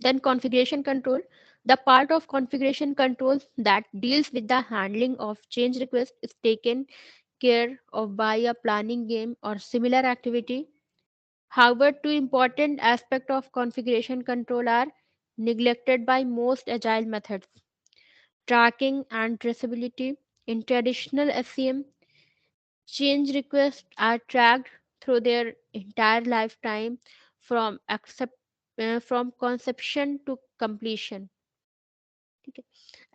Then configuration control. The part of configuration control that deals with the handling of change request is taken care of by a planning game or similar activity. However, two important aspects of configuration control are neglected by most agile methods: tracking and traceability. In traditional SCM, change requests are tracked through their entire lifetime from conception to completion. Okay.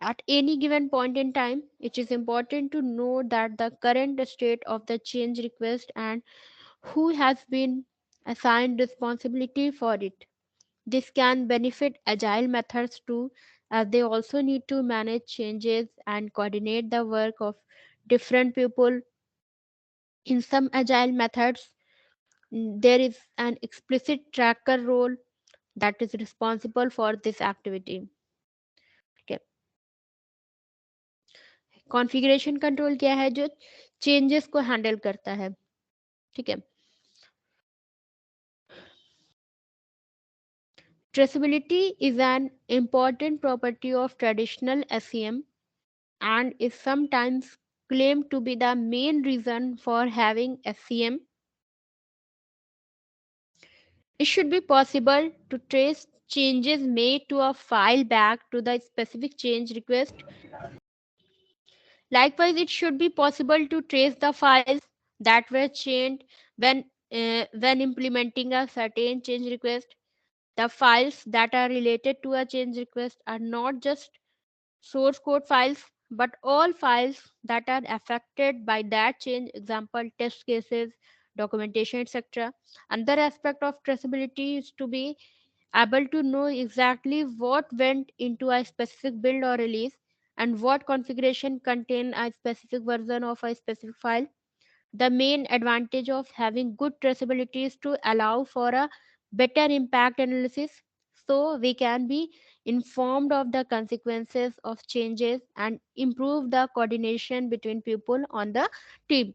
At any given point in time, it is important to know that the current state of the change request and who has been assigned responsibility for it. This can benefit agile methods too, as they also need to manage changes and coordinate the work of different people. In some agile methods, there is an explicit tracker role that is responsible for this activity. Okay. Configuration control क्या है? जो changes को handle करता है, ठीक है? Traceability is an important property of traditional SEM and is sometimes claimed to be the main reason for having SCM. It should be possible to trace changes made to a file back to the specific change request. Likewise, it should be possible to trace the files that were changed when implementing a certain change request. The files that are related to a change request are not just source code files, but all files that are affected by that change, example, test cases, documentation, etc. Another aspect of traceability is to be able to know exactly what went into a specific build or release and what configuration contain a specific version of a specific file. The main advantage of having good traceability is to allow for a better impact analysis, so we can be informed of the consequences of changes and improve the coordination between people on the team.